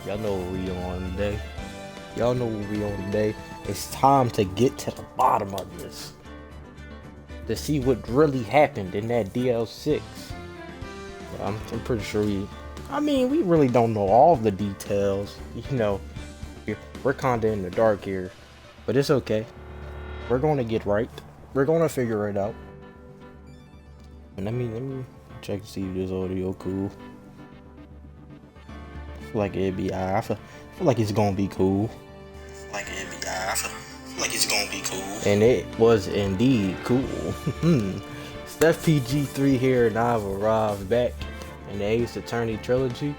Y'all know what we on today. Y'all know what we on today. It's time to get to the bottom of this. To see what really happened in that DL6. I'm pretty sure we really don't know all the details. You know, we're kinda in the dark here. But it's okay. We're gonna get right. We're gonna figure it out. And let me check to see if this audio cool. I feel like it'd be alright. I feel like it's gonna be cool. And it was indeed cool. Steph PG3 here, and I've arrived back in the Ace Attorney Trilogy.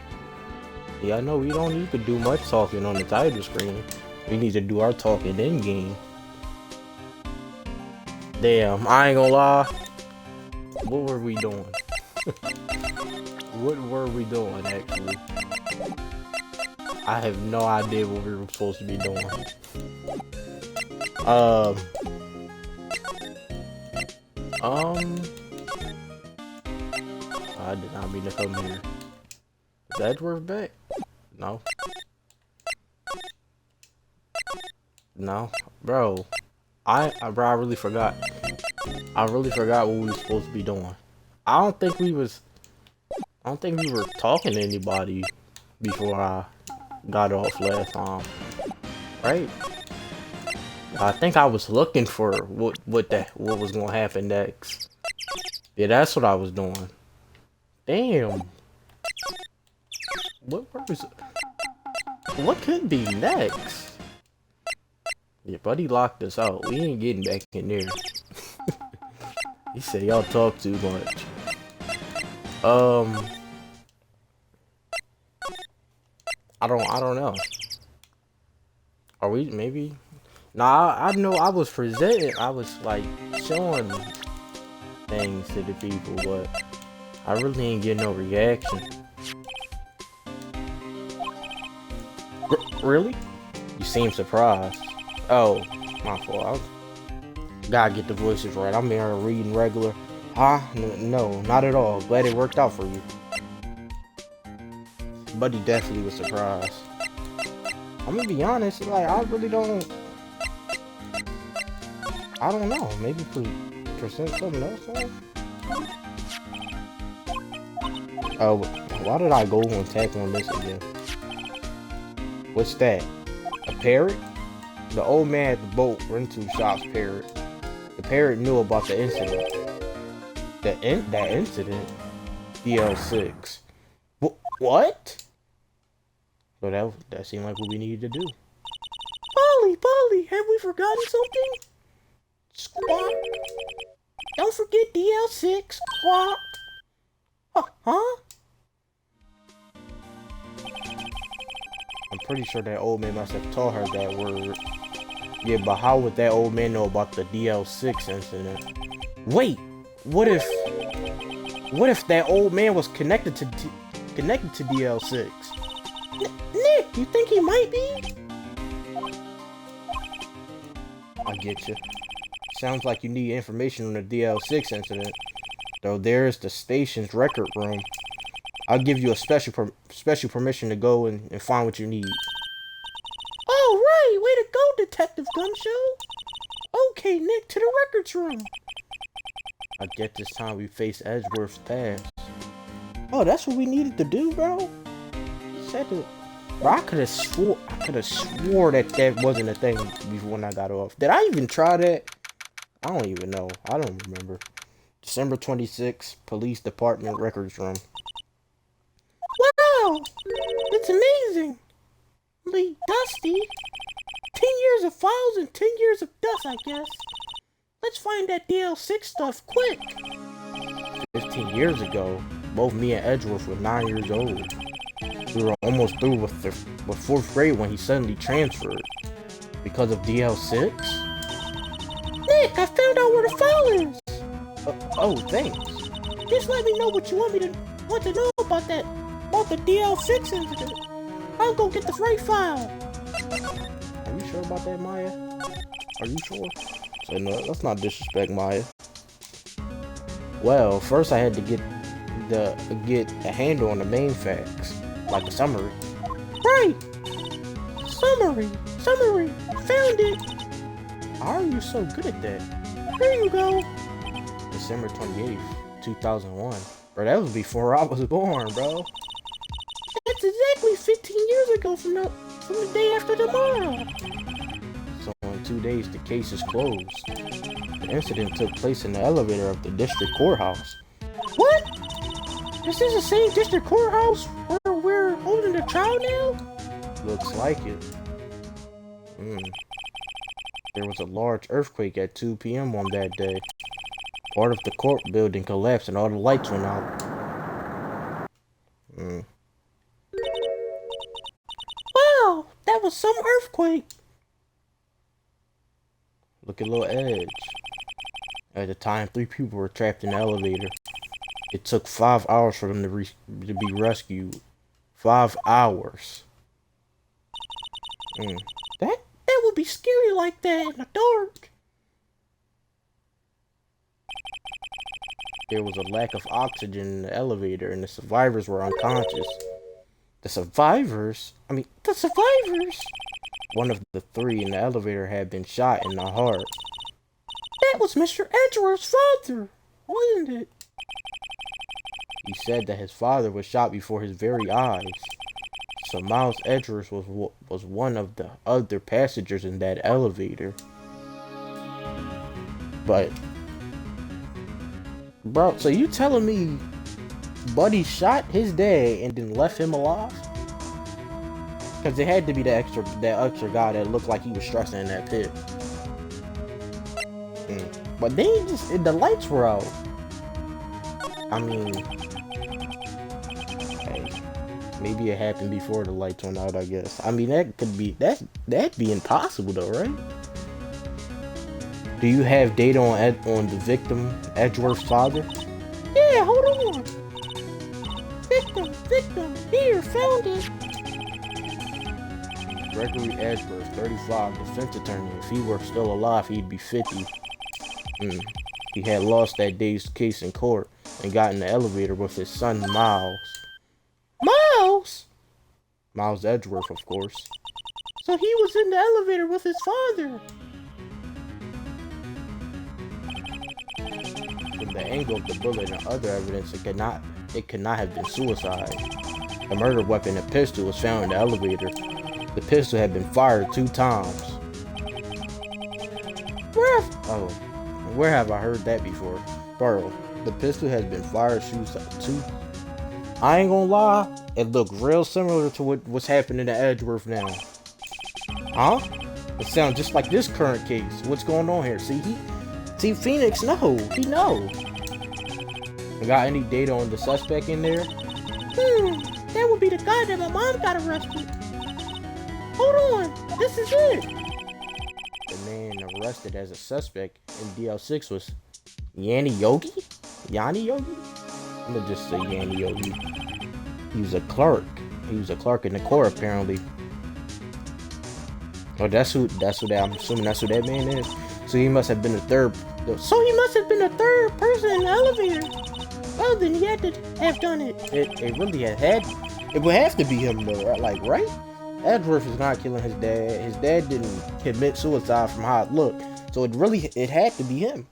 Yeah, I know we don't need to do much talking on the title screen. We need to do our talking in game. Damn, I ain't gonna lie. What were we doing? What were we doing, actually? I have no idea what we were supposed to be doing. I did not mean to come here. Is Edward back? No. No, bro. I really forgot. I really forgot what we were supposed to be doing. I don't think we were talking to anybody before I got off last time, right? I think I was looking for what was gonna happen next. Yeah, that's what I was doing. Damn. What could be next? Yeah, buddy locked us out. We ain't getting back in there. He said y'all talk too much. I don't know. Are we maybe? Nah, I know I was presenting. I was like showing things to the people, but I really ain't getting no reaction. Really? You seem surprised. Oh, my fault. Gotta get the voices right. I'm here reading regular. Huh? No, not at all. Glad it worked out for you. Buddy definitely was surprised. I'm gonna be honest, like, I really don't. I don't know. Maybe present something else on? Oh, why did I go and tap on this again? What's that? A parrot? The old man at the boat rental shop's parrot. The parrot knew about the incident. That incident? DL6. What? So that seemed like what we needed to do. Polly, have we forgotten something? Squawk. Don't forget DL6. Squawk. Huh? I'm pretty sure that old man must have taught her that word. Yeah, but how would that old man know about the DL6 incident? Wait, what if that old man was connected to DL6? Nick, you think he might be? I get you. Sounds like you need information on the DL6 incident. Though there's the station's record room. I'll give you a special permission to go and find what you need. All right, way to go, Detective Gumshoe. Okay, Nick, to the records room. I get this time we face Edgeworth's task. Oh, that's what we needed to do, bro. Bro, I could have swore that wasn't a thing before when I got off. Did I even try that? I don't even know. I don't remember. December 26th, Police Department Records Room. Wow! It's amazing! Like, dusty. 10 years of files and 10 years of dust, I guess. Let's find that DL6 stuff quick! 15 years ago, both me and Edgeworth were 9 years old. We were almost through with 4th grade when he suddenly transferred. Because of DL6? Nick, I found out where the file is! Oh, thanks. Just let me know what you want to know about the DL6 incident. I'll go get the right file. Are you sure about that, Maya? Are you sure? So no, let's not disrespect Maya. Well, first I had to get a handle on the main facts, like a summary. Right! Summary! Found it! How are you so good at that? Here you go! December 28th, 2001. Bro, that was before I was born, bro. That's exactly 15 years ago from the day after tomorrow. So in 2 days, the case is closed. The incident took place in the elevator of the district courthouse. What? Is this the same district courthouse where we're holding the trial now? Looks like it. There was a large earthquake at 2 p.m. on that day. Part of the court building collapsed and all the lights went out. Wow, that was some earthquake. Look at Little Edge. At the time, 3 people were trapped in the elevator. It took 5 hours for them to be rescued. 5 hours. That would be scary like that in the dark. There was a lack of oxygen in the elevator and the survivors were unconscious. The survivors? One of the 3 in the elevator had been shot in the heart. That was Mr. Edgeworth's father, wasn't it? He said that his father was shot before his very eyes. So Miles Edgeworth was one of the other passengers in that elevator. But, bro, so you telling me Buddy shot his dad and then left him alive? Because it had to be that extra guy that looked like he was stressing in that pit. But they the lights were out. I mean, hey, maybe it happened before the lights went out, I guess. I mean, that'd be impossible though, right? Do you have data on the victim, Edgeworth's father? Yeah, hold on. Victim, here, found it. Gregory Edgeworth, 35, defense attorney. If he were still alive, he'd be 50. He had lost that day's case in court and got in the elevator with his son, Miles. Miles? Miles Edgeworth, of course. So he was in the elevator with his father. From the angle of the bullet and other evidence, it could not have been suicide. The murder weapon, a pistol, was found in the elevator. The pistol had been fired 2 times. Where have I heard that before? Bro, the pistol has been fired 2. I ain't gonna lie, it looked real similar to what's happening to Edgeworth now. Huh? It sounds just like this current case. What's going on here? See, Phoenix, no, he knows. Got any data on the suspect in there? That would be the guy that my mom got arrested. Hold on, this is it. The man arrested as a suspect in DL6 was Yanni Yogi? Yanni Yogi? I'm gonna just say Yanni Yogi. He was a clerk. He was a clerk in the court, apparently. Oh, I'm assuming that's who that man is. So he must have been the third. So he must have been the third person in the elevator. Well, then he had to have done it. It really it would have to be him though, like, right? Edgeworth is not killing his dad. His dad didn't commit suicide from how it looked. So it had to be him.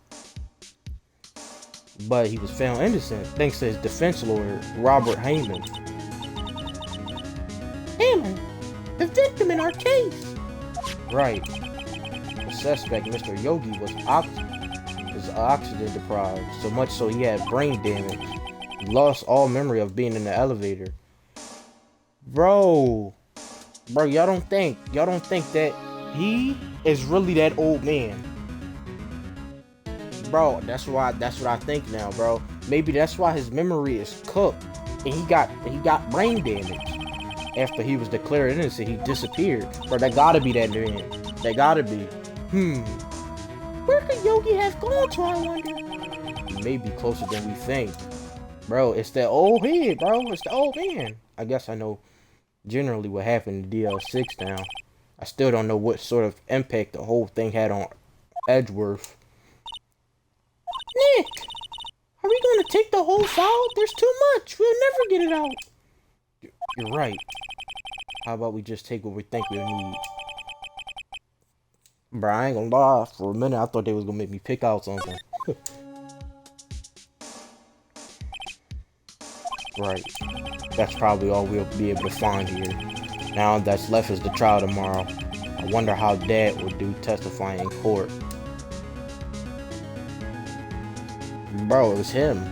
But he was found innocent thanks to his defense lawyer, Robert Heyman. Heyman? The victim in our case. Right. The suspect, Mr. Yogi, was oxygen deprived, so much so he had brain damage. He lost all memory of being in the elevator. Bro, y'all don't think that he is really that old man. Bro, that's what I think now, bro. Maybe that's why his memory is cooked and he got brain damage. After he was declared innocent, he disappeared. Bro, that gotta be that man. That gotta be. Where could Yogi have gone to, I wonder? He may be closer than we think. Bro, it's that old head, bro. It's the old man. I guess I know generally what happened in DL6 now. I still don't know what sort of impact the whole thing had on Edgeworth. Nick! Are we going to take the whole file? There's too much. We'll never get it out. You're right. How about we just take what we think we need? Bro, I ain't gonna lie. For a minute, I thought they was gonna make me pick out something. Right. That's probably all we'll be able to find here. Now that's left is the trial tomorrow. I wonder how Dad would do testifying in court. Bro, it was him.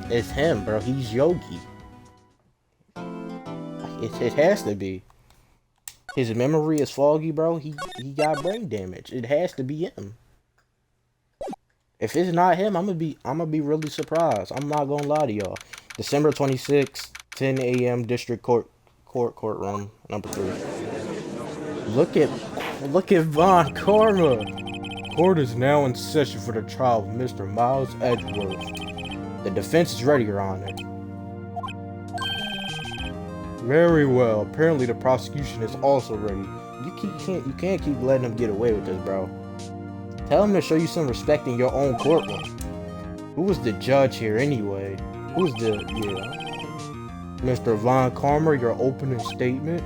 It's him, bro. He's Yogi. It has to be. His memory is foggy, bro. He got brain damage. It has to be him. If it's not him, I'm gonna be really surprised. I'm not gonna lie to y'all. December 26th, 10 a.m. District Courtroom, number 3. Look at Von Karma. Court is now in session for the trial of Mr. Miles Edgeworth. The defense is ready, Your Honor. Very well. Apparently the prosecution is also ready. You can't keep letting them get away with this, bro. Tell them to show you some respect in your own courtroom. Who was the judge here anyway? Who's the Mr. Von Karma, your opening statement?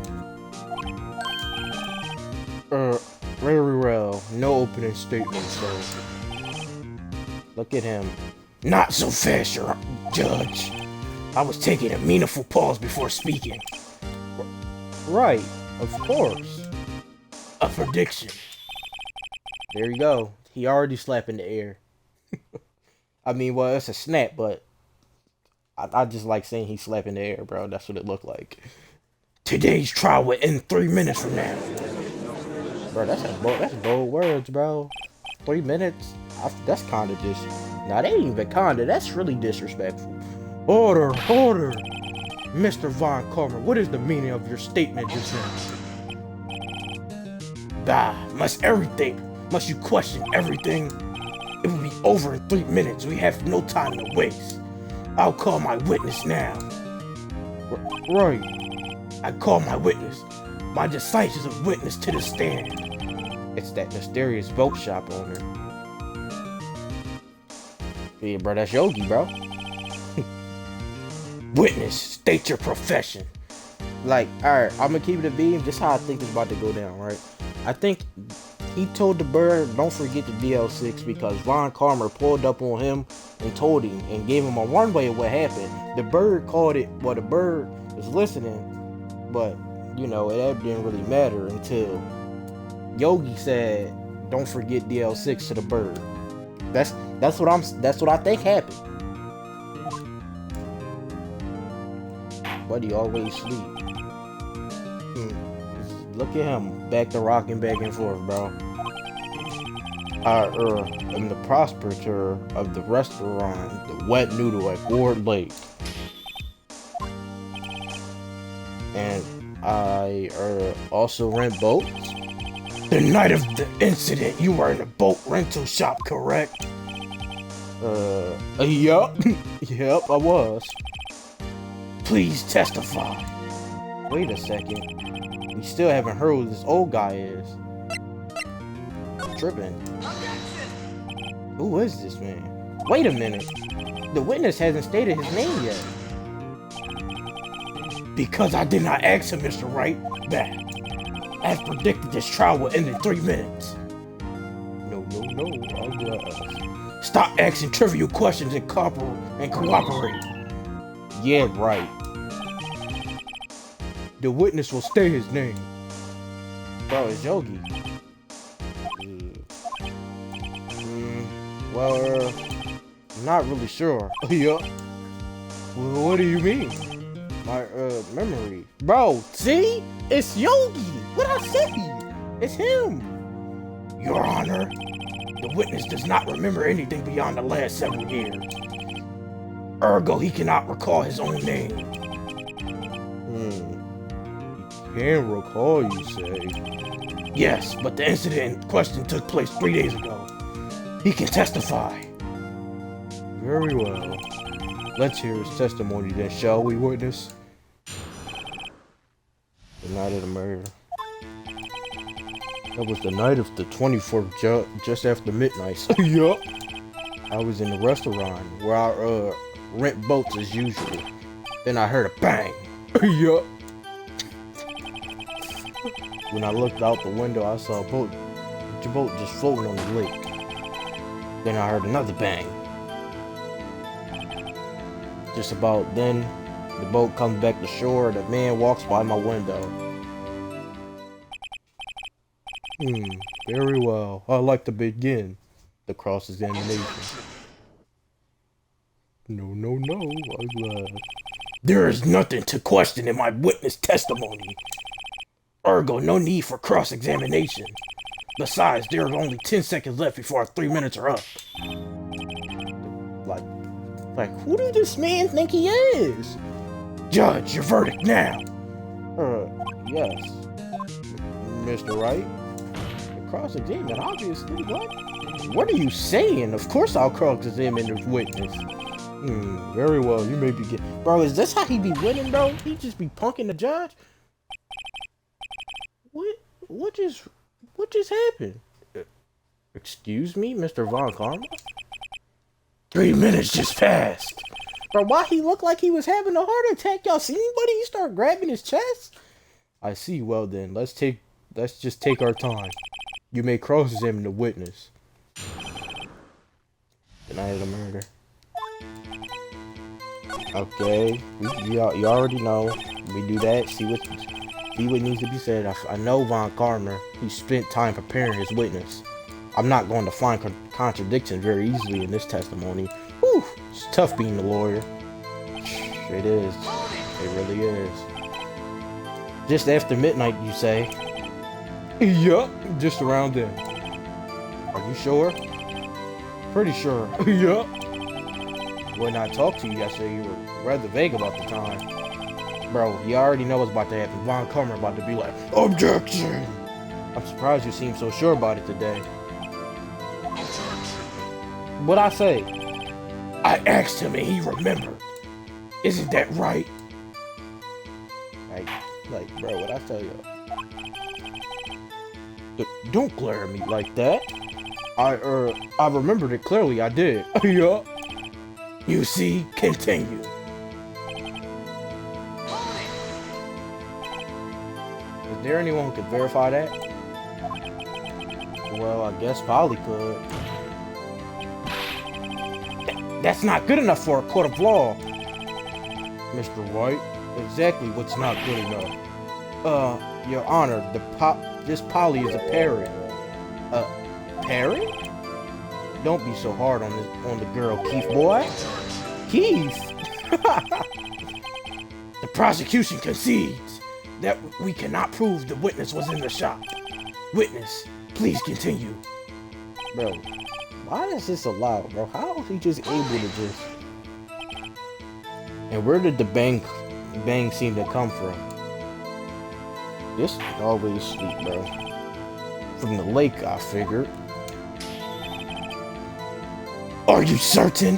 Very well. No opening statement, sir. Look at him. Not so fast, Your Judge. I was taking a meaningful pause before speaking. Right, of course. A prediction. There you go. He already slapped in the air. I mean, well, it's a snap, but I just like saying he slapped in the air, bro. That's what it looked like. Today's trial will end 3 minutes from now. Bro, that's bold words, bro. 3 minutes? That's kind of Nah, they ain't even kinda. That's really disrespectful. Order. Mr. Von Karma, what is the meaning of your statement just now? Must you question everything? It will be over in 3 minutes. We have no time to waste. I'll call my witness now. Right. I call my witness. My decisive witness to the stand. It's that mysterious boat shop owner. Yeah, bro, that's Yogi, bro. Witness, state your profession. Like, alright, I'm gonna keep it a beam. Just how I think it's about to go down, right? I think he told the bird, don't forget the DL6, because Von Karma pulled up on him and told him and gave him a runway of what happened. The bird called it, well, the bird was listening, but, you know, it didn't really matter until Yogi said, don't forget DL6 to the bird. That's what I think happened. Buddy always sleep. Look at him, back to rocking back and forth, bro. I am the proprietor of the restaurant, the Wet Noodle at Ward Lake. And I also rent boats. The night of the incident, you were in a boat rental shop, correct? Yup. Yep, I was. Please testify. Wait a second. We still haven't heard who this old guy is. Tripping. Who is this man? Wait a minute. The witness hasn't stated his name yet. Because I did not ask him, Mr. Wright, back. As predicted, this trial will end in 3 minutes. No. Stop asking trivial questions and cooperate. Yeah, right. The witness will state his name. Bro, it's Yogi. Well, I'm not really sure. Yeah. Well, what do you mean? My memory. Bro, see? It's Yogi. What I say? It's him. Your Honor, the witness does not remember anything beyond the last several years. Ergo, he cannot recall his own name. He can recall, you say? Yes, but the incident in question took place 3 days ago. He can testify. Very well. Let's hear his testimony then, shall we, witness? The night of the murder. That was the night of the 24th, just after midnight. Yup. I was in the restaurant where I rent boats as usual. Then I heard a bang. Yup. When I looked out the window, I saw a boat just floating on the lake. Then I heard another bang. Just about then, the boat comes back to shore. The man walks by my window. Very well. I'd like to begin the cross-examination. No, I'm glad. There is nothing to question in my witness testimony. Ergo, no need for cross-examination. Besides, there are only 10 seconds left before our 3 minutes are up. Like, who does this man think he is? Judge, your verdict now. Yes. Mr. Wright? Cross-examine, obviously. What are you saying? Of course I'll cross-examine this witness. Very well, you may begin. Bro, is this how he be winning, bro? He just be punking the judge? What just happened? Excuse me, Mr. Von Karma? 3 minutes just passed. Bro, why he look like he was having a heart attack? Y'all see anybody? He start grabbing his chest? I see. Well then, let's just take our time. You may cross-examine the witness. Denial of murder. Okay, you already know. We do that. See what needs to be said. I know Von Karma. He spent time preparing his witness. I'm not going to find contradictions very easily in this testimony. Whew, it's tough being a lawyer. It is. It really is. Just after midnight, you say? Yup, just around then. Are you sure? Pretty sure. Yup. When I talked to you yesterday, you were rather vague about the time. Bro, you already know what's about to happen. Von Karma about to be like, objection! I'm surprised you seem so sure about it today. What'd I say? I asked him and he remembered. Isn't that right? Like, bro, what'd I tell you? Don't glare at me like that. I remembered it clearly, I did. Yup. You see, continue. Is there anyone who could verify that? Well, I guess Polly could. That's not good enough for a court of law. Mr. White, exactly what's not good enough. Your Honor, this Polly is a parrot. Parrot? Don't be so hard on the girl, Keith boy. Keith? The prosecution concedes that we cannot prove the witness was in the shop. Witness, please continue. Bro, why is this allowed, bro? How is he just able to just... And where did the bang seem to come from? This is always sweet, bro. From the lake, I figured. Are you certain?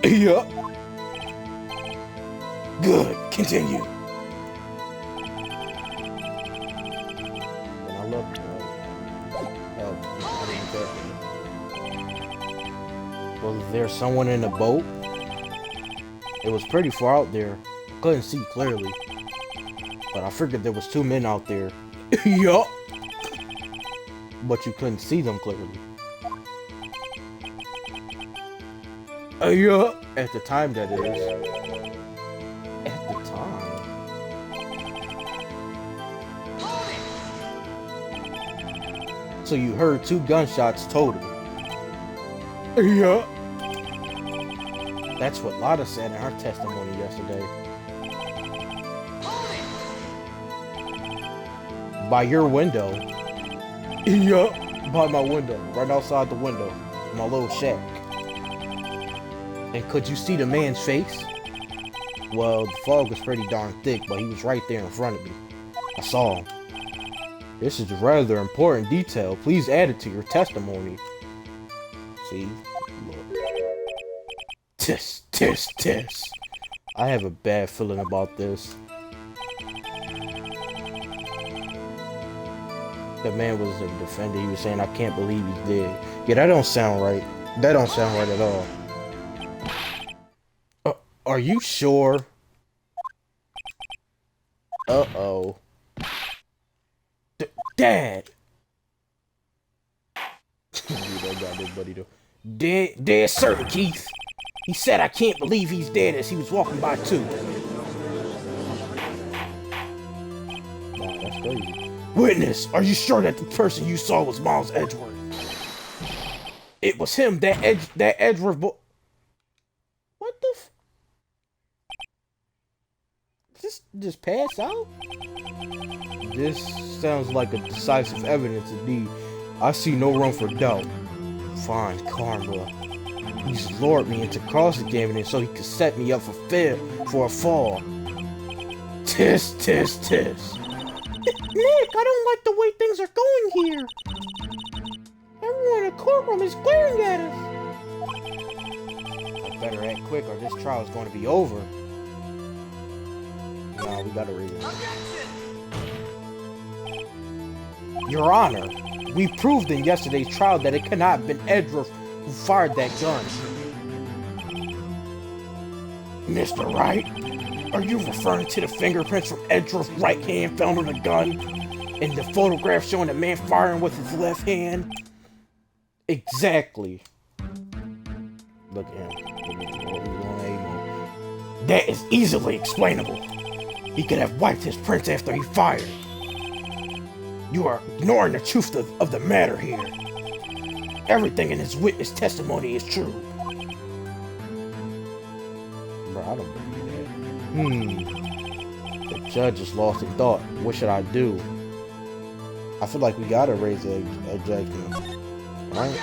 Yup. Good, continue. And I love Was there someone in the boat? It was pretty far out there. I couldn't see clearly. But I figured there was 2 men out there. Yup. But you couldn't see them clearly. Yup. At the time, that is. At the time. So you heard 2 gunshots total. Yup. That's what Lotta said in her testimony yesterday. By your window. Yup. By my window. Right outside the window. My little shack. And could you see the man's face? Well, the fog was pretty darn thick, but he was right there in front of me. I saw him. This is a rather important detail. Please add it to your testimony. See? Look. Tisk. I have a bad feeling about this. The man was a defender. He was saying, I can't believe he's dead. Yeah, that don't sound right. That don't sound right at all. Are you sure? Uh-oh. Dad! That goddamn buddy though. Dead certain, Keith. He said I can't believe he's dead as he was walking by too. Wow, that's crazy. Witness, are you sure that the person you saw was Miles Edgeworth? It was him, that Edgeworth boy. What the just pass out? This sounds like a decisive evidence indeed. I see no room for doubt. Fine, karma. He's lured me into cross-examining so he could set me up for a fall. Tis. Nick, I don't like the way things are going here. Everyone in the courtroom is glaring at us. I better act quick or this trial is going to be over. Nah, we gotta read it. Your Honor, we proved in yesterday's trial that it cannot have been Edgeworth who fired that gun. Mr. Wright, are you referring to the fingerprints from Edgeworth's right hand found on the gun? And the photograph showing the man firing with his left hand? Exactly. Look at him. That is easily explainable. He could have wiped his prints after he fired. You are ignoring the truth of the matter here. Everything in his witness testimony is true. Bro, I don't believe that. The judge is lost in thought. What should I do? I feel like we gotta raise a judgment. Right?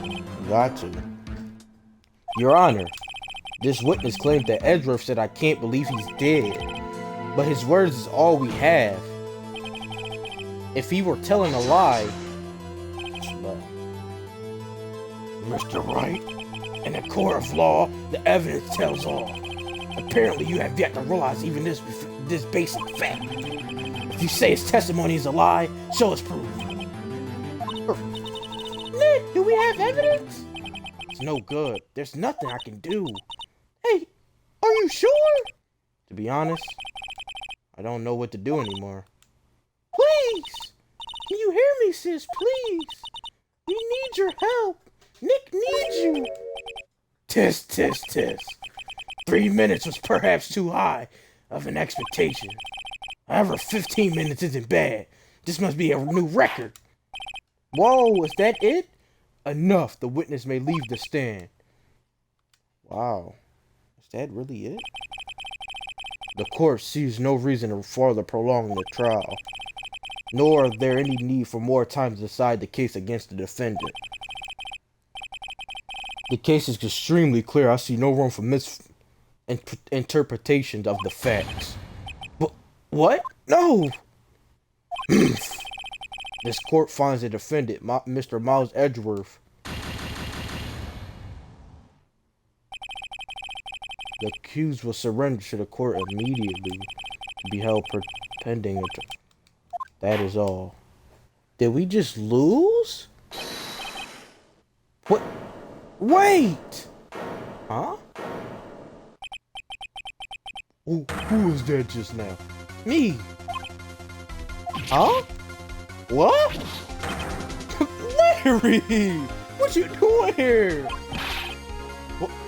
We got to. Your Honor, this witness claimed that Edgeworth said I can't believe he's dead. But his words is all we have. If he were telling a lie... Mr. Wright, in a court of law, the evidence tells all. Apparently you have yet to realize even this basic fact. If you say his testimony is a lie, show us proof. Nick, do we have evidence? It's no good. There's nothing I can do. Hey, are you sure? To be honest, I don't know what to do anymore. Please! Can you hear me, sis? Please! We need your help! Nick needs you! Tis. 3 minutes was perhaps too high of an expectation. However, 15 minutes isn't bad. This must be a new record. Whoa, is that it? Enough. The witness may leave the stand. Wow. Is that really it? The court sees no reason to further prolong the trial, nor is there any need for more time to decide the case against the defendant. The case is extremely clear. I see no room for misinterpretations of the facts. What? No! This court finds the defendant, Mr. Miles Edgeworth. The accused will surrender to the court immediately to be held pending a trial. That is all. Did we just lose? What? Wait! Huh? Who was that just now? Me! Huh? What? Larry! What you doing here?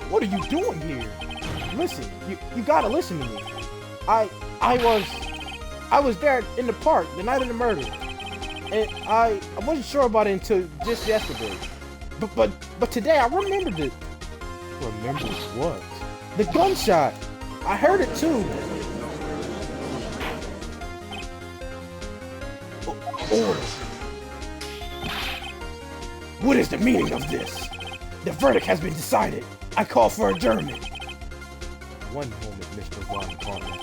What are you doing here? Listen, you gotta listen to me. I was there in the park the night of the murder, and I wasn't sure about it until just yesterday. But today I remembered it. Remember what? The gunshot. I heard it too. Order. What is the meaning of this? The verdict has been decided. I call for adjournment. One moment, Mr. Ron Carter.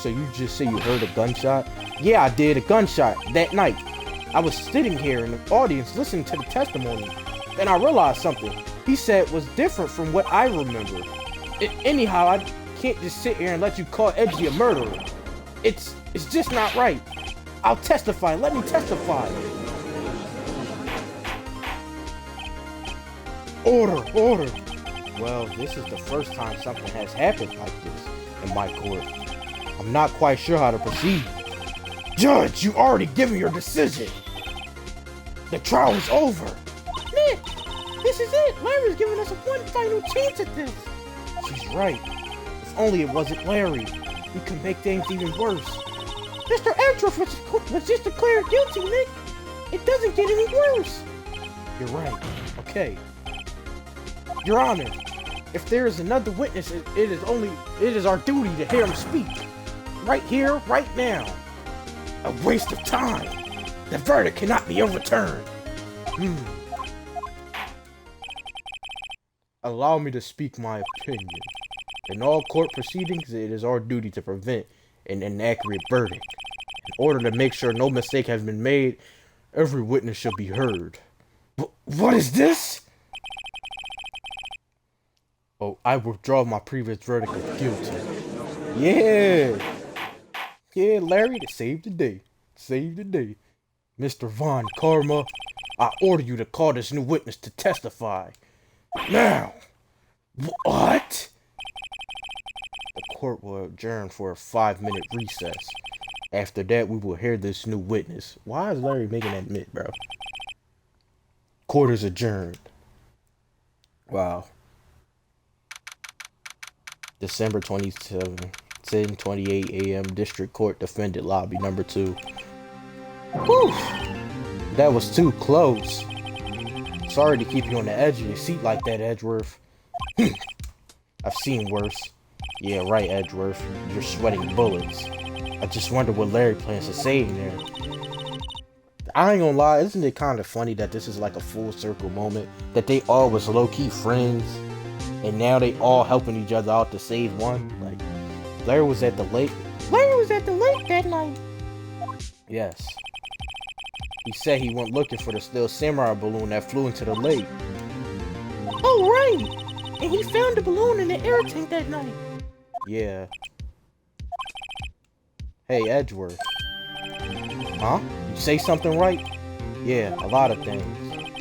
So you just say you heard a gunshot? Yeah, I did. A gunshot that night. I was sitting here in the audience listening to the testimony. Then I realized something he said was different from what I remember. Anyhow, I can't just sit here and let you call Edgy a murderer. It's just not right. I'll testify. Let me testify. Order. Well, this is the first time something has happened like this in my court. I'm not quite sure how to proceed. Judge, you already given your decision. The trial is over. Nick, this is it. Larry's giving us one final chance at this. She's right. If only it wasn't Larry. We could make things even worse. Mr. Edgeworth was just declared guilty, Nick. It doesn't get any worse. You're right. Okay. Your Honor, if there is another witness, it is our duty to hear him speak. Right here, right now. A waste of time. The verdict cannot be overturned. Allow me to speak my opinion. In all court proceedings, it is our duty to prevent an inaccurate verdict. In order to make sure no mistake has been made, every witness shall be heard. What is this? Oh, I withdraw my previous verdict of guilty. Yeah, Larry, to save the day. Save the day. Mr. Von Karma, I order you to call this new witness to testify. Now! What? The court will adjourn for a 5-minute recess. After that, we will hear this new witness. Why is Larry making that admit, bro? Court is adjourned. Wow. December 27, 10:28 a.m. District Court Defendant Lobby number 2. Whew. That was too close. Sorry to keep you on the edge of your seat like that, Edgeworth. I've seen worse. Yeah, right, Edgeworth. You're sweating bullets. I just wonder what Larry plans to say in there. I ain't gonna lie, isn't it kind of funny that this is like a full circle moment? That they all was low-key friends, and now they all helping each other out to save one? Like, Larry was at the lake. Larry was at the lake that night. Yes. He said he went looking for the Steel Samurai balloon that flew into the lake. Oh, right! And he found the balloon in the air tank that night. Yeah. Hey, Edgeworth. Huh? You say something right? Yeah, a lot of things.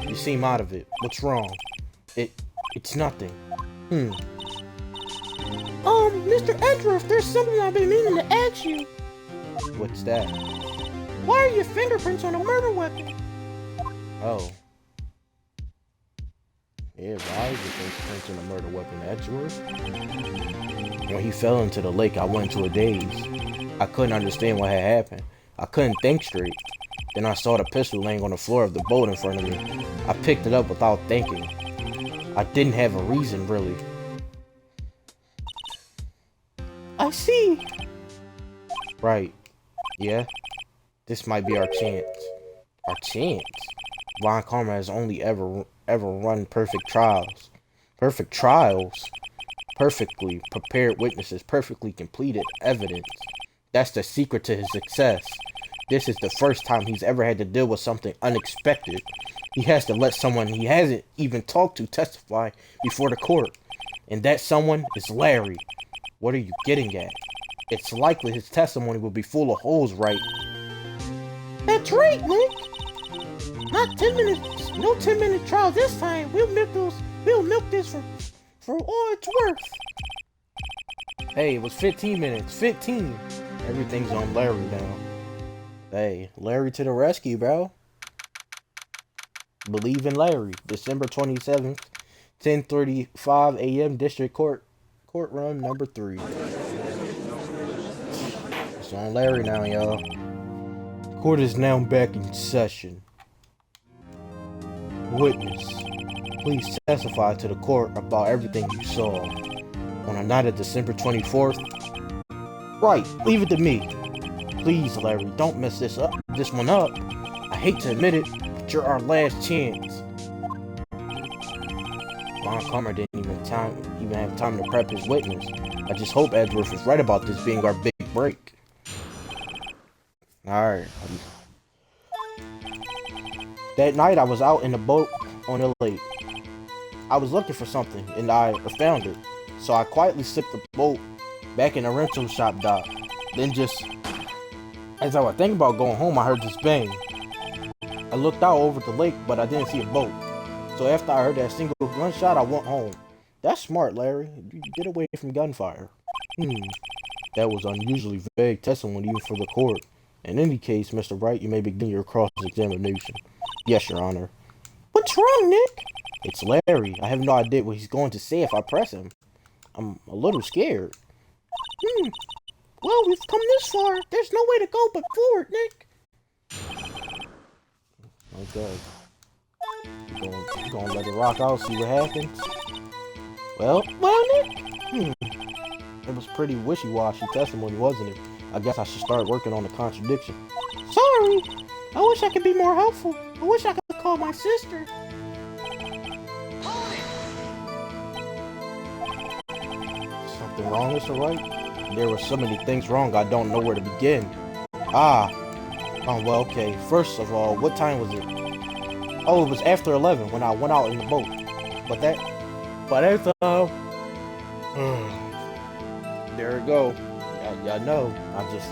You seem out of it. What's wrong? It's nothing. Mr. Edgeworth, there's something I've been meaning to ask you. What's that? Why are your fingerprints on a murder weapon? Oh. Yeah, why is your fingerprints on a murder weapon, Edgeworth? When he fell into the lake, I went into a daze. I couldn't understand what had happened. I couldn't think straight. Then I saw the pistol laying on the floor of the boat in front of me. I picked it up without thinking. I didn't have a reason, really. I see. Right. Yeah? This might be our chance. Our chance? Von Karma has only ever run perfect trials. Perfect trials? Perfectly prepared witnesses, perfectly completed evidence. That's the secret to his success. This is the first time he's ever had to deal with something unexpected. He has to let someone he hasn't even talked to testify before the court. And that someone is Larry. What are you getting at? It's likely his testimony will be full of holes, right? That's right, Nick. Not 10 minutes, no 10-minute trial this time. We'll milk this for all it's worth. Hey, it was 15 minutes. 15. Everything's on Larry now. Hey, Larry to the rescue, bro. Believe in Larry. December 27th, 10:35 a.m. District Courtroom number 3. It's on Larry now, y'all. Court is now back in session. Witness, please testify to the court about everything you saw on the night of December 24th. Right, leave it to me. Please, Larry, don't mess this one up. I hate to admit it, but you're our last chance. Von Karma didn't even have time to prep his witness. I just hope Edgeworth is right about this being our big break. Alright. That night I was out in the boat on the lake. I was looking for something and I found it. So I quietly slipped the boat back in the rental shop dock. Then just as I was thinking about going home, I heard this bang. I looked out over the lake, but I didn't see a boat. So after I heard that single gunshot, I went home. That's smart, Larry. You get away from gunfire. That was unusually vague testimony even for the court. In any case, Mr. Wright, you may begin your cross-examination. Yes, Your Honor. What's wrong, Nick? It's Larry. I have no idea what he's going to say if I press him. I'm a little scared. Well, we've come this far. There's no way to go but forward, Nick. Okay. You gonna let it rock out, see what happens? Well, Nick? It was pretty wishy-washy testimony, wasn't it? I guess I should start working on the contradiction. Sorry. I wish I could be more helpful. I wish I could call my sister. Something wrong, Mr. Wright? There were so many things wrong, I don't know where to begin. Well, okay. First of all, what time was it? Oh, it was after 11 when I went out in the boat. But that's, there it go. I know. I just,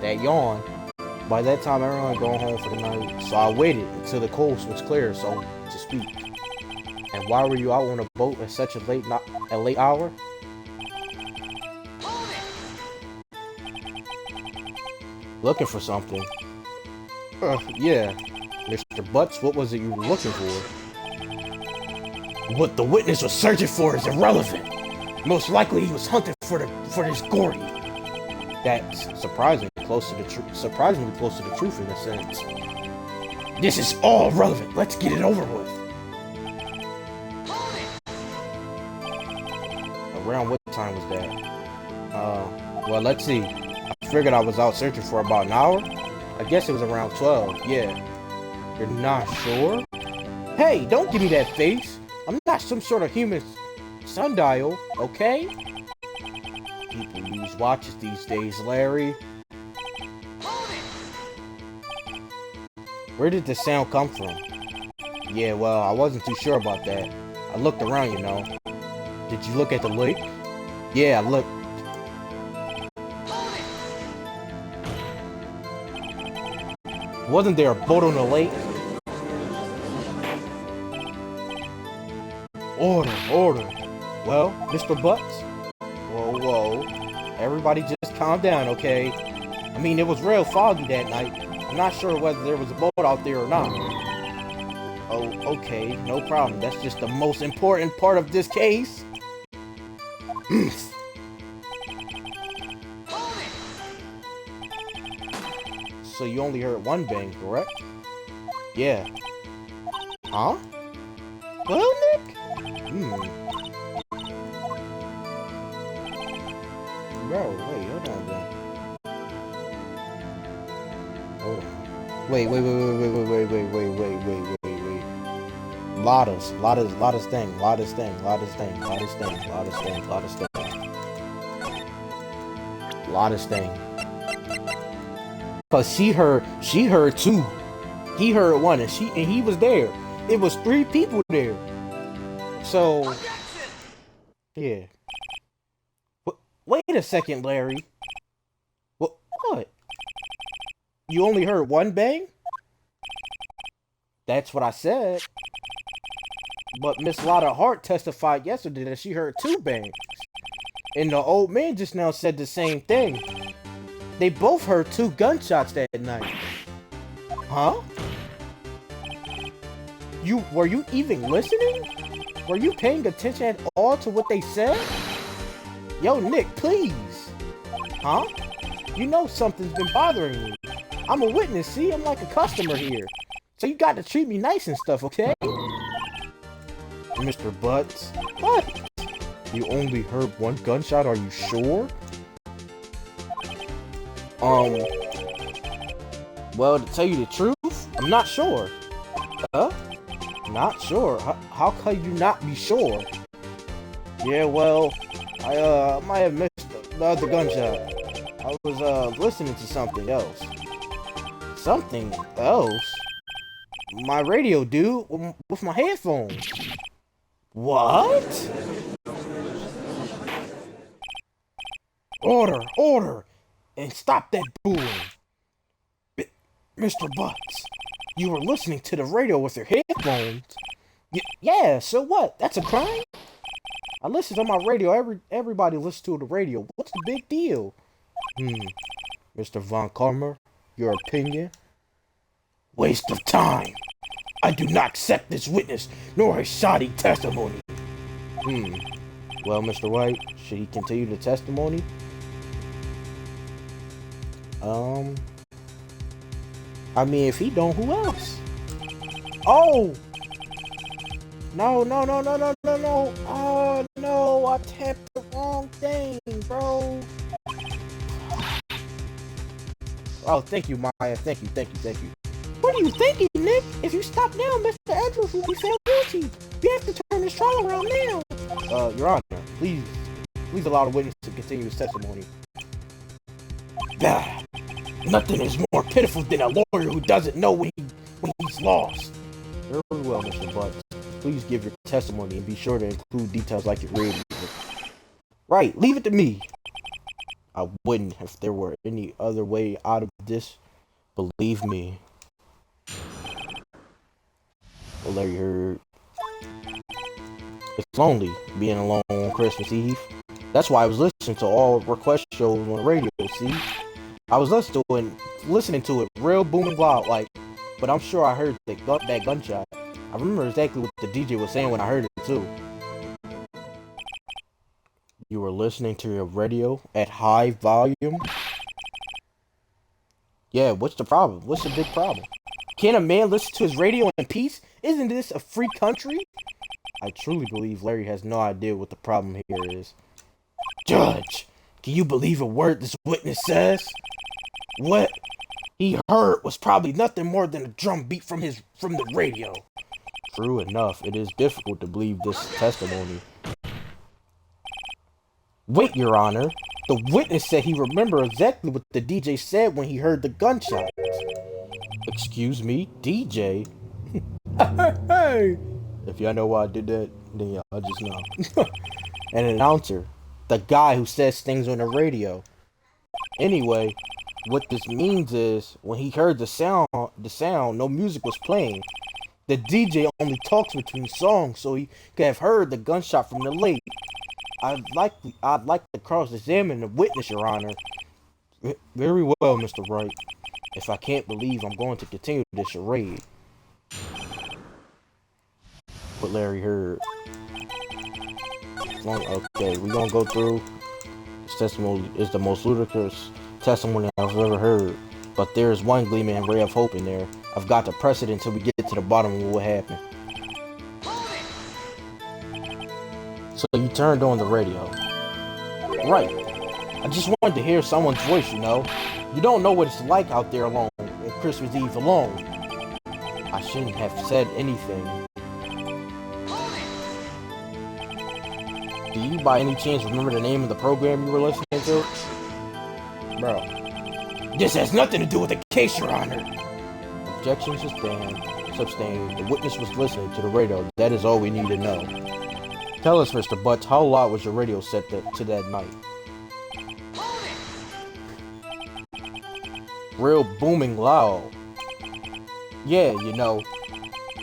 that yawn. By that time, everyone had gone home for the night, so I waited until the coast was clear, so to speak. And why were you out on a boat at such a late hour? Looking for something. Yeah. Mr. Butts, what was it you were looking for? What the witness was searching for is irrelevant. Most likely he was hunting for this Gordy. That's surprisingly close to the truth in a sense. This is all relevant. Let's get it over with. Around what time was that? Well, let's see. I figured I was out searching for about an hour. I guess it was around 12, yeah. You're not sure? Hey, don't give me that face. I'm not some sort of human sundial, okay? People use watches these days, Larry. Where did the sound come from? Yeah, well, I wasn't too sure about that. I looked around, you know. Did you look at the lake? Yeah, I looked. Wasn't there a boat on the lake? Order. Well, Mr. Butts? Whoa. Everybody just calm down, okay? I mean, it was real foggy that night. I'm not sure whether there was a boat out there or not. Oh, okay, no problem. That's just the most important part of this case. So you only heard one bang, correct? Yeah. Huh? Well, Nick? Bro, wait, hold on, bro. Hold on. Wait. Lottest thing. Cause she heard two. He heard one, and he was there. It was 3 people there. So, yeah. Wait a second, Larry. What? You only heard one bang? That's what I said. But Miss Lotta Hart testified yesterday that she heard 2 bangs. And the old man just now said the same thing. They both heard 2 gunshots that night. Huh? Were you even listening? Were you paying attention at all to what they said? Yo, Nick, please. Huh? You know something's been bothering me. I'm a witness, see? I'm like a customer here. So you got to treat me nice and stuff, okay? Mr. Butts. What? You only heard 1 gunshot, are you sure? Well, to tell you the truth, I'm not sure. Huh? Not sure? How could you not be sure? Yeah, well, I might have missed the other gunshot. I was, listening to something else. Something else? My radio, dude, with my headphones. What? Order! And stop that booing. Mr. Butts, you were listening to the radio with your headphones. Yeah, so what? That's a crime? I listen to my radio. Everybody listens to the radio. What's the big deal? Mr. Von Karmer, your opinion? Waste of time. I do not accept this witness, nor his shoddy testimony. Well, Mr. Wright, should he continue the testimony? I mean, if he don't, who else? Oh! No. Oh, no, I tapped the wrong thing, bro. Oh, thank you, Maya. Thank you. What are you thinking, Nick? If you stop now, Mr. Andrews will be found guilty. We have to turn this trial around now. Your Honor, please allow the witness to continue his testimony. Ah, nothing is more pitiful than a lawyer who doesn't know when he's lost. Very well, Mr. Butts. Please give your testimony and be sure to include details like your rating. Right, leave it to me. I wouldn't if there were any other way out of this. Believe me. Well, Larry heard. It's lonely being alone on Christmas Eve. That's why I was listening to all request shows on the radio, see? I was listening to it real booming loud, like, but I'm sure I heard that gunshot. I remember exactly what the DJ was saying when I heard it, too. You were listening to your radio at high volume? Yeah, what's the problem? What's the big problem? Can a man listen to his radio in peace? Isn't this a free country? I truly believe Larry has no idea what the problem here is. Judge, can you believe a word this witness says? What he heard was probably nothing more than a drum beat from the radio. True enough, it is difficult to believe this testimony. Wait, Your Honor. The witness said he remembered exactly what the DJ said when he heard the gunshots. Excuse me, DJ? Hey! If y'all know why I did that, then y'all just know. An announcer. The guy who says things on the radio. Anyway, what this means is, when he heard the sound, no music was playing. The DJ only talks between songs, so he could have heard the gunshot from the lake. I'd like to cross-examine the witness, Your Honor. Very well, Mr. Wright. If I can't believe, I'm going to continue this charade. What Larry heard. Okay, we're gonna go through. This testimony is the most ludicrous testimony I've ever heard. But there is one gleaming ray of hope in there. I've got to press it until we get to the bottom of what happened. So you turned on the radio. Right. I just wanted to hear someone's voice, you know. You don't know what it's like out there alone, on Christmas Eve alone. I shouldn't have said anything. Do you by any chance remember the name of the program you were listening to? Bro. This has nothing to do with the case, Your Honor. Objection sustained. The witness was listening to the radio. That is all we need to know. Tell us, Mr. Butts, how loud was your radio set to that night? Real booming loud. Yeah, you know.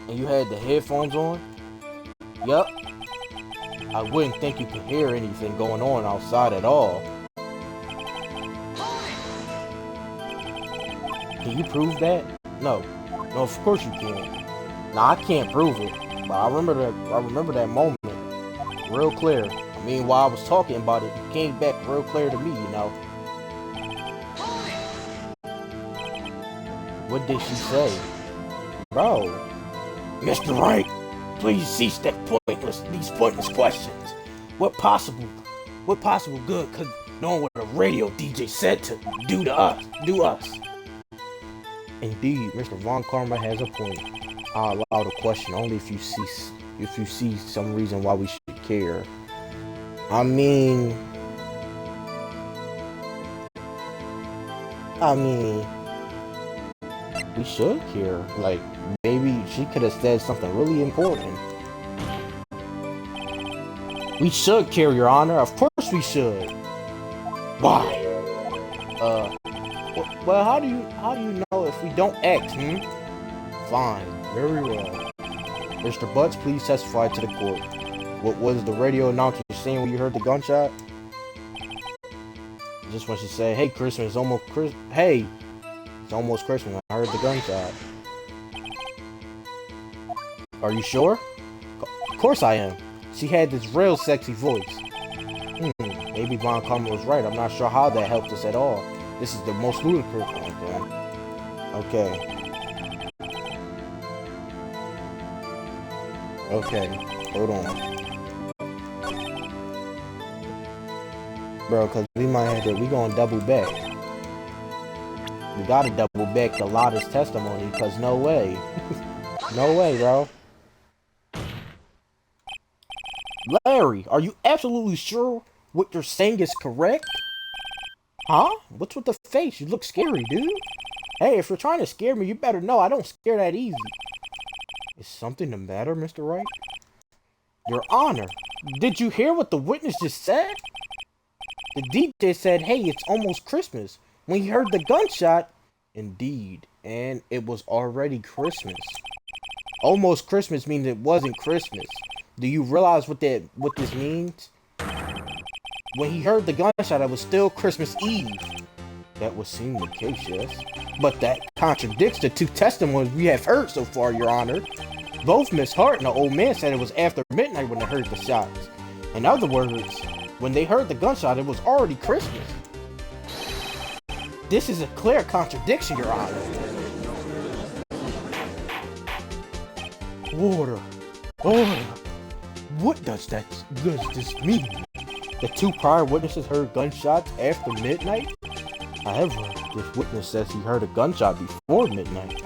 And you had the headphones on? Yup. I wouldn't think you could hear anything going on outside at all. Can you prove that? No, of course you can't. Nah, I can't prove it, but I remember that moment real clear. I mean, while I was talking about it, it came back real clear to me, you know. What did she say? Bro. Mr. Wright, please cease these pointless questions. What possible good could knowing what a radio DJ said to do us? Indeed, Mr. Von Karma has a point. I'll allow the question only if you see some reason why we should care. I mean, we should care. Like, maybe she could have said something really important. We should care, Your Honor. Of course we should. Why? Well, how do you know if we don't act, Fine. Very well. Mr. Butts, please testify to the court. What was the radio announcer saying when you heard the gunshot? Just when she said, "Hey, Christmas, almost Christmas. Hey, It's almost Christmas. I heard the gunshot. Are you sure? Of course I am. She had this real sexy voice. Maybe Von Karma was right. I'm not sure how that helped us at all. This is the most ludicrous. Okay. Hold on. Bro, cause we might have to, we gonna double back. We gotta double back the loudest testimony, cause no way. No way, bro. Larry, are you absolutely sure what you're saying is correct? Huh? What's with the face? You look scary, dude. Hey, if you're trying to scare me, you better know I don't scare that easy. Is something the matter, Mr. Wright? Your Honor, did you hear what the witness just said? The DJ said, hey, it's almost Christmas. When he heard the gunshot, indeed, and it was already Christmas. Almost Christmas means it wasn't Christmas. Do you realize what this means? When he heard the gunshot, it was still Christmas Eve. That would seem the case, yes. But that contradicts the two testimonies we have heard so far, Your Honor. Both Miss Hart and the old man said it was after midnight when they heard the shots. In other words, when they heard the gunshot, it was already Christmas. This is a clear contradiction, Your Honor. Order. What does this mean? The two prior witnesses heard gunshots after midnight? However, this witness says he heard a gunshot before midnight.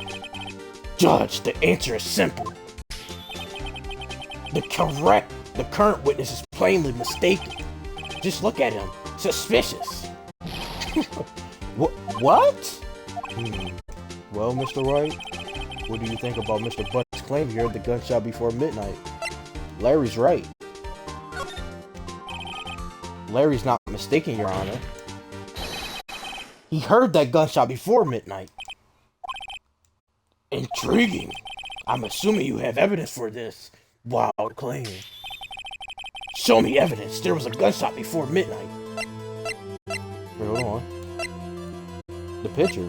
Judge, the answer is simple. The current witness is plainly mistaken. Just look at him. Suspicious. What? Well, Mr. Wright, what do you think about Mr. Butt's claim he heard the gunshot before midnight? Larry's right. Larry's not mistaken, Your Honor. He heard that gunshot before midnight. Intriguing. I'm assuming you have evidence for this wild claim. Show me evidence. There was a gunshot before midnight. Wait, hold on. The picture.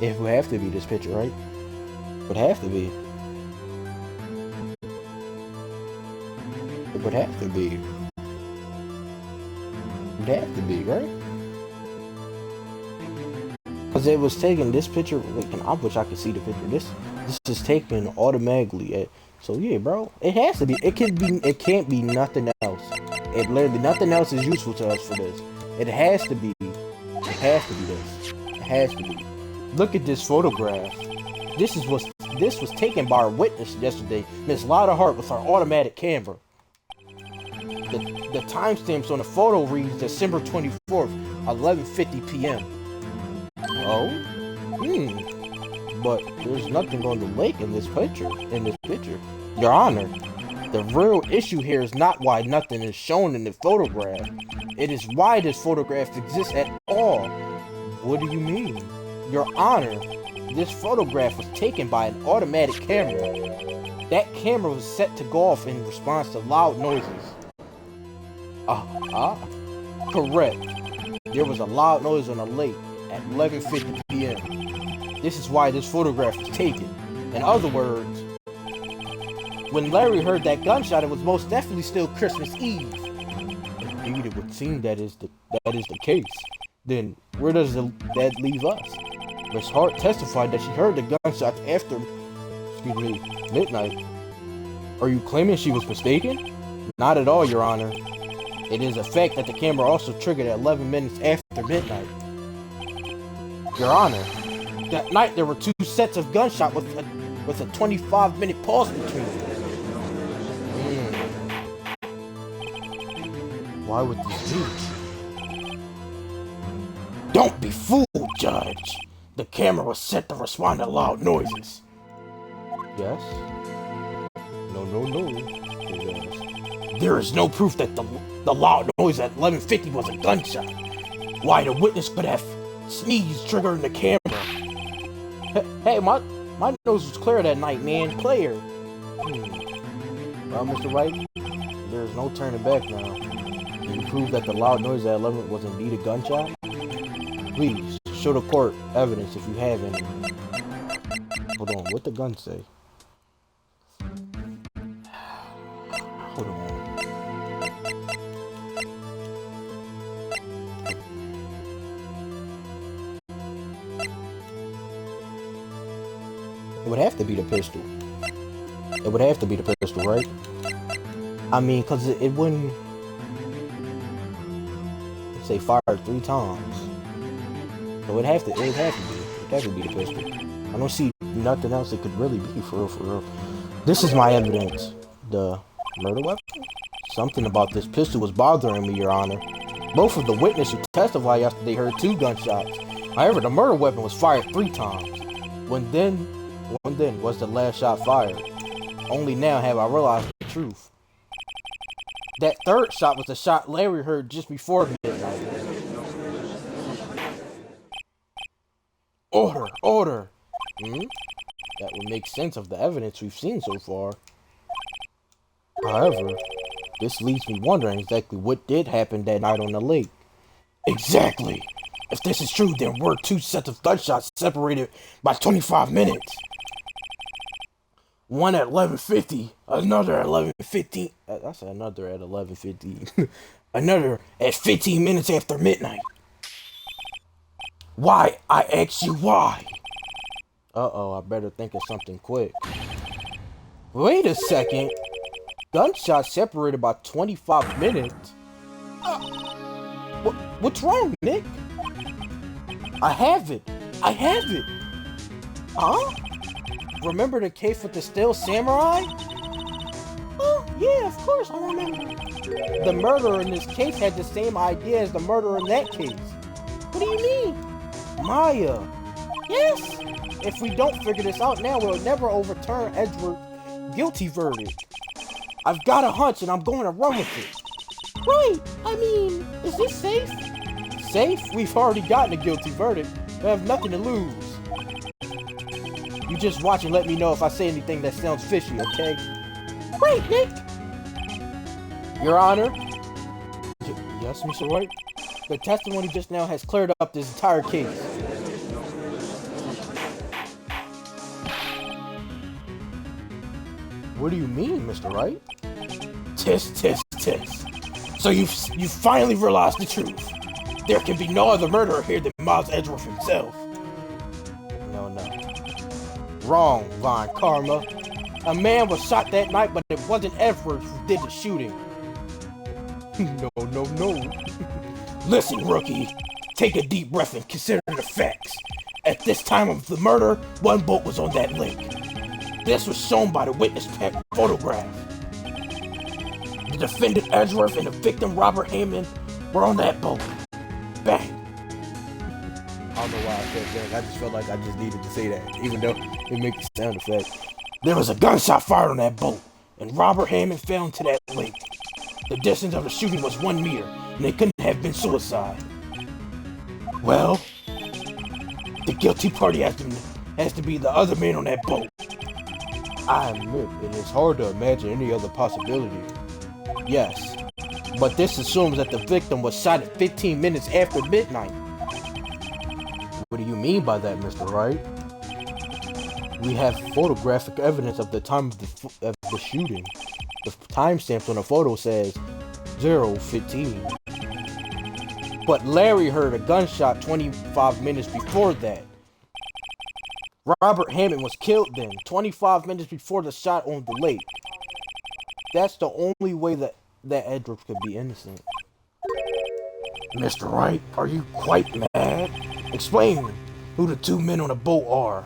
It would have to be this picture, right? It would have to be. It would have to be. It would have to be, right? Because it was taken, this picture, like, I wish I could see the picture. This is taken automatically. So yeah, bro, it has to be. It can't be nothing else. It literally, nothing else is useful to us for this. It has to be. It has to be this. It has to be. Look at this photograph. This was taken by our witness yesterday, Miss Lotta Hart, with our automatic camera. The timestamps on the photo reads December 24th, 11:50 p.m. Oh? But there's nothing on the lake in this picture. Your Honor, the real issue here is not why nothing is shown in the photograph. It is why this photograph exists at all. What do you mean? Your Honor, this photograph was taken by an automatic camera. That camera was set to go off in response to loud noises. Correct. There was a loud noise on the lake at 11:50 p.m. This is why this photograph was taken. In other words, when Larry heard that gunshot, it was most definitely still Christmas Eve. Indeed, it would seem that is the case. Then, where does that leave us? Miss Hart testified that she heard the gunshots after, midnight. Are you claiming she was mistaken? Not at all, Your Honor. It is a fact that the camera also triggered at 11 minutes after midnight. Your Honor, that night there were two sets of gunshots with a 25-minute pause between them. Why would this be? Don't be fooled, Judge. The camera was set to respond to loud noises. Yes? No. There is no proof that the loud noise at 11:50 was a gunshot. Why the witness could have sneezed triggering the camera. Hey, my nose was clear that night, man. Clear. Well, Mr. Wright, there's no turning back now. Can you prove that the loud noise at 11 was indeed a gunshot? Please, show the court evidence if you have any. Hold on, what the gun say? Hold on. It would have to be the pistol. It would have to be the pistol, right? I mean, because it wouldn't... say fired 3 times. So it'd have to be the pistol. I don't see nothing else it could really be, for real, for real. This is my evidence. The murder weapon? Something about this pistol was bothering me, Your Honor. Both of the witnesses who testified yesterday heard 2 gunshots. However, the murder weapon was fired 3 times. When then was the last shot fired. Only now have I realized the truth. That 3rd shot was the shot Larry heard just before midnight. Order! That would make sense of the evidence we've seen so far. However, this leaves me wondering exactly what did happen that night on the lake. Exactly! If this is true, there were 2 sets of gunshots separated by 25 minutes. One at 11:50, another at 11:15. I said another at 11:50. Another at 15 minutes after midnight. Why? I ask you why. Uh-oh, I better think of something quick. Wait a second. Gunshots separated by 25 minutes? What's wrong, Nick? I have it. Huh? Remember the case with the still samurai? Oh, yeah, of course I remember. The murderer in this case had the same idea as the murderer in that case. What do you mean? Maya. Yes? If we don't figure this out now, we'll never overturn Edward's guilty verdict. I've got a hunch and I'm going to run with it. Right, I mean, is this safe? Safe? We've already gotten a guilty verdict. We have nothing to lose. You just watch and let me know if I say anything that sounds fishy, okay? Right, Nick! Your Honor? Yes, Mr. Wright? The testimony just now has cleared up this entire case. What do you mean, Mr. Wright? Tisk. So you finally realized the truth. There can be no other murderer here than Miles Edgeworth himself. No. Wrong, Von Karma. A man was shot that night, but it wasn't Edgeworth who did the shooting. No. Listen, rookie. Take a deep breath and consider the facts. At this time of the murder, 1 boat was on that lake. This was shown by the witness photograph. The defendant Edgeworth and the victim Robert Hammond were on that boat. Bang. I don't know why I said that. I just felt like I just needed to say that, even though it makes the sound effect. There was a gunshot fired on that boat, and Robert Hammond fell into that lake. The distance of the shooting was 1 meter, and it couldn't have been suicide. Well, the guilty party has to be the other man on that boat. I admit, it is hard to imagine any other possibility. Yes, but this assumes that the victim was shot at 15 minutes after midnight. What do you mean by that, Mr. Wright? We have photographic evidence of the time of the shooting. The timestamp on the photo says 0:15. But Larry heard a gunshot 25 minutes before that. Robert Hammond was killed then, 25 minutes before the shot on the lake. That's the only way that Edgeworth could be innocent. Mr. Wright, are you quite mad? Explain who the 2 men on the boat are.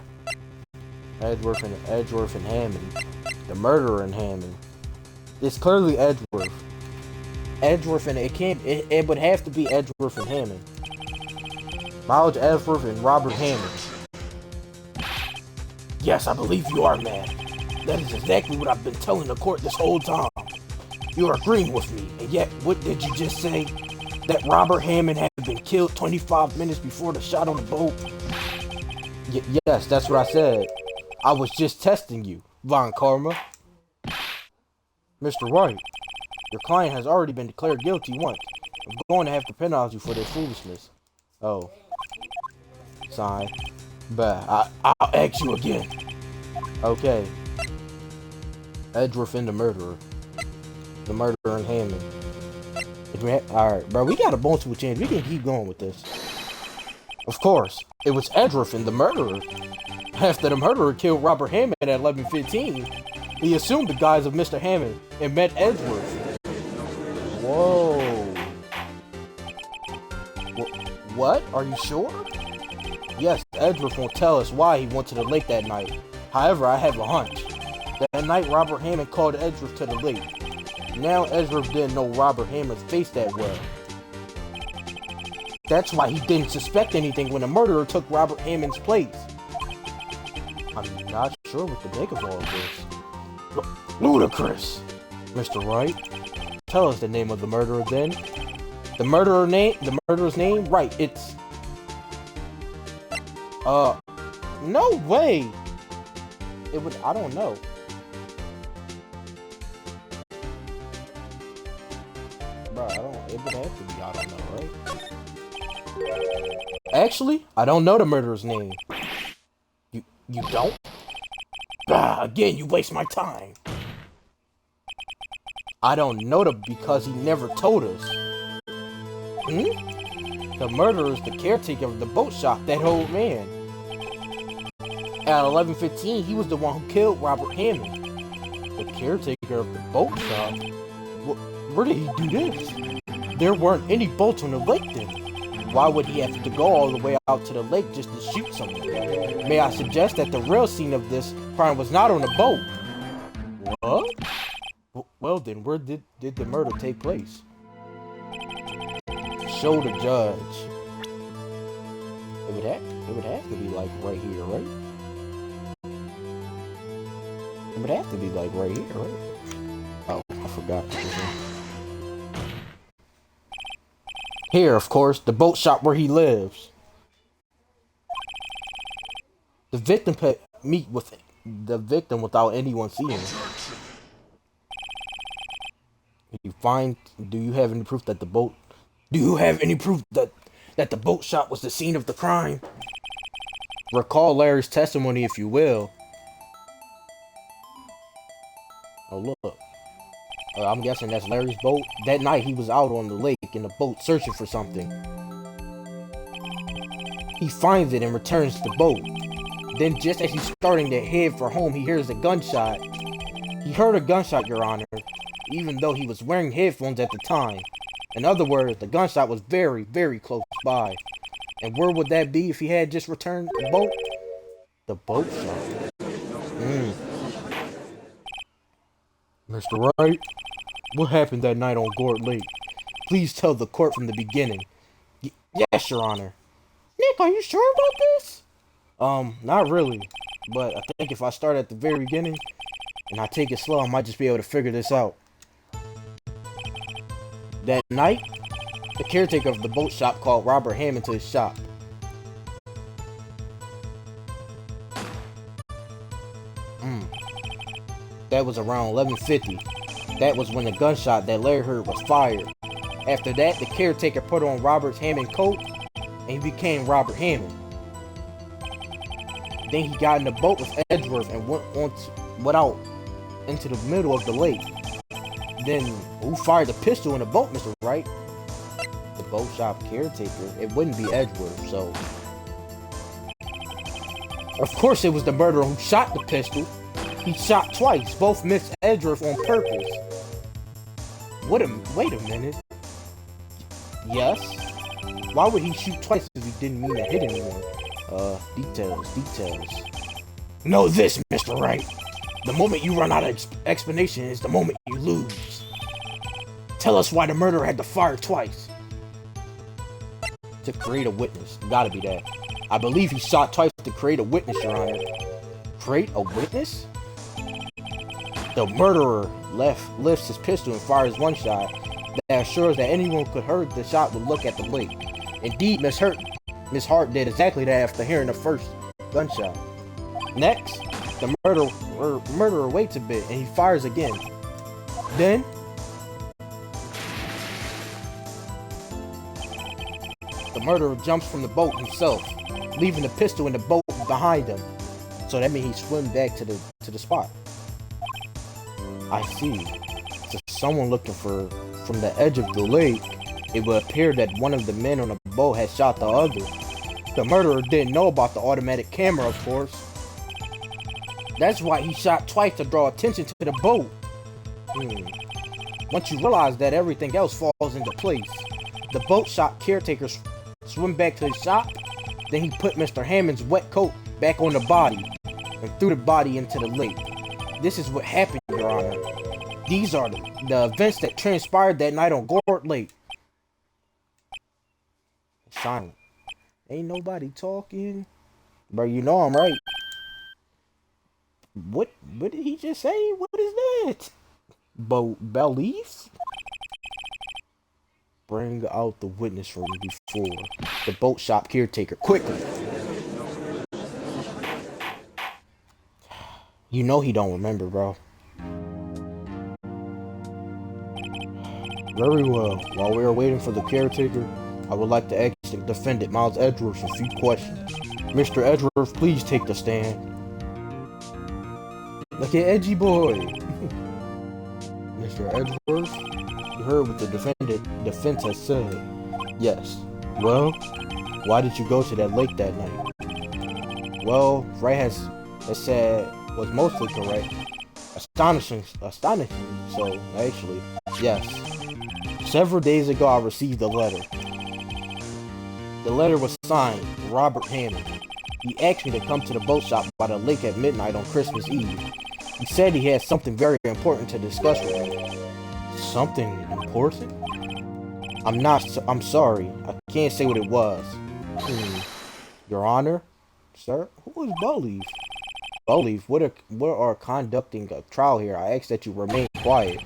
Edgeworth and Hammond. The murderer in Hammond. It's clearly Edgeworth. Edgeworth and it would have to be Edgeworth and Hammond. Miles Edgeworth and Robert Hammond. Yes, I believe you are mad. That is exactly what I've been telling the court this whole time. You are agreeing with me, and yet, what did you just say? That Robert Hammond had been killed 25 minutes before the shot on the boat? Yes, that's what I said. I was just testing you, Von Karma. Mr. Wright, your client has already been declared guilty once. I'm going to have to penalize you for this foolishness. Oh, sign. But I'll ask you again. okay. Edgeworth and the murderer. The murderer and Hammond. Alright, bro, we got a multiple chance. We can keep going with this. Of course, it was Edgeworth and the murderer. After the murderer killed Robert Hammond at 11:15, he assumed the guise of Mr. Hammond and met Edgeworth. Whoa. What? Are you sure? Yes, Edgeworth won't tell us why he went to the lake that night. However, I have a hunch. That night, Robert Hammond called Edgeworth to the lake. Now, Edgeworth didn't know Robert Hammond's face that well. That's why he didn't suspect anything when the murderer took Robert Hammond's place. I'm not sure what to make of all of this. Ludicrous. Mr. Wright, tell us the name of the murderer then. The murderer's name? Right, it's... no way! I don't know. Bro, it would have to be, I don't know, right? Actually, I don't know the murderer's name. You don't? Ah, again, you waste my time. I don't know because he never told us. The murderer is the caretaker of the boat shop, that old man. At 11:15, he was the one who killed Robert Hammond. The caretaker of the boat shop? Where did he do this? There weren't any boats on the lake then. Why would he have to go all the way out to the lake just to shoot someone? May I suggest that the real scene of this crime was not on a boat? What? Well then, where did the murder take place? Show the judge. It would have to be like right here, right? It would have to be like right here, right? Oh, I forgot. Here, of course, the boat shop where he lives. The victim could meet with the victim without anyone seeing him. Do you have any proof that the boat... Do you have any proof that the boat shop was the scene of the crime? Recall Larry's testimony, if you will. Oh, look. I'm guessing that's Larry's boat. That night, he was out on the lake in a boat searching for something. He finds it and returns the boat. Then, just as he's starting to head for home, he hears a gunshot. He heard a gunshot, Your Honor, even though he was wearing headphones at the time. In other words, the gunshot was very, very close by. And where would that be if he had just returned the boat? The boat shop. Mr. Wright, what happened that night on Gord Lake? Please tell the court from the beginning. Yes, Your Honor. Nick, are you sure about this? Not really. But I think if I start at the very beginning and I take it slow, I might just be able to figure this out. That night, the caretaker of the boat shop called Robert Hammond to his shop. That was around 11:50. That was when the gunshot that Larry heard was fired. After that, the caretaker put on Robert's Hammond coat, and he became Robert Hammond. Then he got in the boat with Edgeworth and went out into the middle of the lake. Then, who fired the pistol in the boat, Mr. Wright? The boat shop caretaker. It wouldn't be Edgeworth, so... Of course it was the murderer who shot the pistol. He shot twice. Both missed Edgeworth on purpose. Wait a minute. Yes? Why would he shoot twice if he didn't mean to hit anyone? Details. Know this, Mr. Wright. The moment you run out of explanation is the moment you lose. Tell us why the murderer had to fire twice. To create a witness. Gotta be that. I believe he shot twice to create a witness, Your Honor. Create a witness? The murderer lifts his pistol and fires one shot that assures that anyone who could heard the shot would look at the lake. Indeed, Miss Hart did exactly that after hearing the first gunshot. Next, the murderer waits a bit and he fires again. Then, The murderer jumps from the boat himself, leaving the pistol in the boat behind him. So that means he swam back to the spot. I see. So someone looking from the edge of the lake, it would appear that one of the men on the boat had shot the other. The murderer didn't know about the automatic camera, of course. That's why he shot twice to draw attention to the boat. Once you realize that, everything else falls into place. The boat shop caretaker swim back to his shop. Then he put Mr. Hammond's wet coat back on the body and threw the body into the lake. This is what happened, Your Honor. These are the events that transpired that night on Gord Lake. Silent. Ain't nobody talking. Bro, you know I'm right. What did he just say? What is that? Belief? Bring out the witness from before. The boat shop caretaker, quickly. You know he don't remember, bro. Very well. While we are waiting for the caretaker, I would like to ask the defendant, Miles Edgeworth, a few questions. Mr. Edgeworth, please take the stand. Look at Edgy Boy. Mr. Edgeworth, you heard what the defense has said. Yes. Well, why did you go to that lake that night? Well, Wright has said was mostly correct. Astonishing. So, actually, yes. Several days ago, I received a letter. The letter was signed, Robert Hammond. He asked me to come to the boat shop by the lake at midnight on Christmas Eve. He said he had something very important to discuss with me. Something important? I'm sorry. I can't say what it was. Your Honor? Sir? Who is Belief? Belief, we are conducting a trial here. I ask that you remain quiet.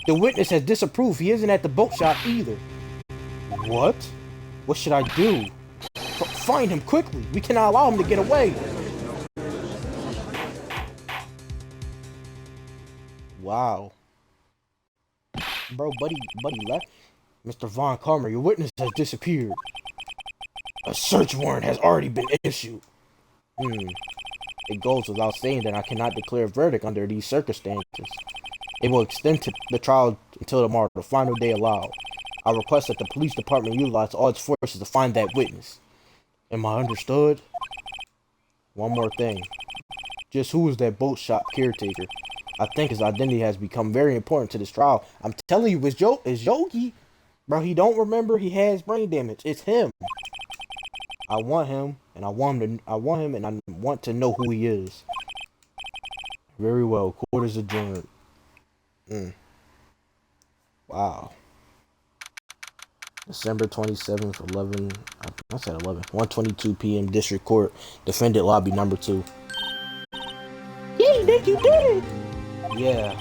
The witness has disapproved. He isn't at the boat shop either. What? What should I do? Find him quickly. We cannot allow him to get away. Wow. Bro, buddy left. Mr. Von Karmer, your witness has disappeared. A search warrant has already been issued. It goes without saying that I cannot declare a verdict under these circumstances. It will extend to the trial until tomorrow, the final day allowed. I request that the police department utilize all its forces to find that witness. Am I understood? One more thing. Just who is that boat shop caretaker? I think his identity has become very important to this trial. I'm telling you, it's Yogi. Bro, he don't remember he has brain damage. It's him. I want him, and I want to know who he is. Very well. Court is adjourned. Wow. December 27th, 1:22 p.m. District Court, Defendant Lobby number 2. Yay, Nick, you did it! Yeah,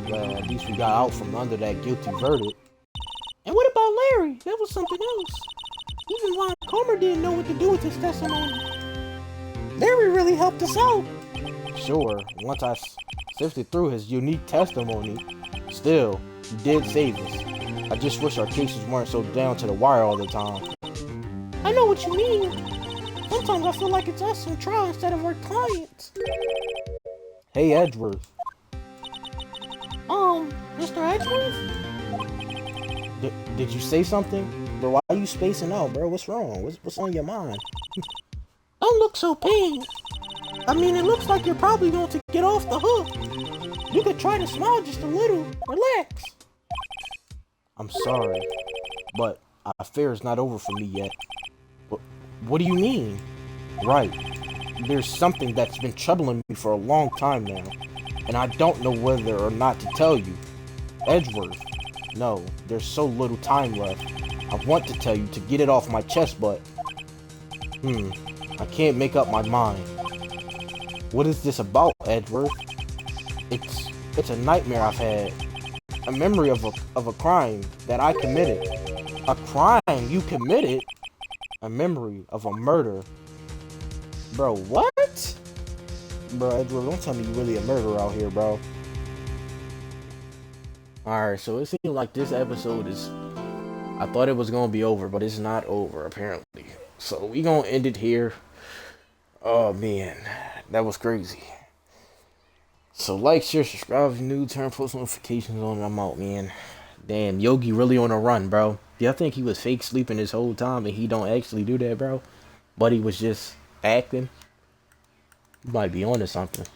well, at least we got out from under that guilty verdict. And what about Larry? That was something else. Even Von Comer didn't know what to do with his testimony. Larry really helped us out. Sure, once I sifted through his unique testimony, still, he did save us. I just wish our cases weren't so down to the wire all the time. I know what you mean. Sometimes I feel like it's us on trial instead of our clients. Hey, Edgeworth. Mr. Edgeworth? Did you say something? Bro, why are you spacing out, bro? What's wrong? What's on your mind? Don't look so pained. I mean, it looks like you're probably going to get off the hook. You could try to smile just a little. Relax. I'm sorry, but our affair is not over for me yet. What do you mean? Right. There's something that's been troubling me for a long time now, and I don't know whether or not to tell you. Edgeworth. No, there's so little time left. I want to tell you to get it off my chest, but... I can't make up my mind. What is this about, Edgeworth? It's a nightmare I've had. A memory of a crime that I committed. A crime you committed? A memory of a murder. Bro, what? Bro, Edgeworth, don't tell me you're really a murderer out here, bro. Alright, so it seems like this episode is I thought it was gonna be over, but it's not over apparently. So we gonna end it here. Oh man, that was crazy. So like, share, subscribe if you're new, turn post notifications on, and I'm out, man. Damn, Yogi really on a run, bro. Y'all think he was fake sleeping this whole time and he don't actually do that, bro? But he was just acting? He might be onto something.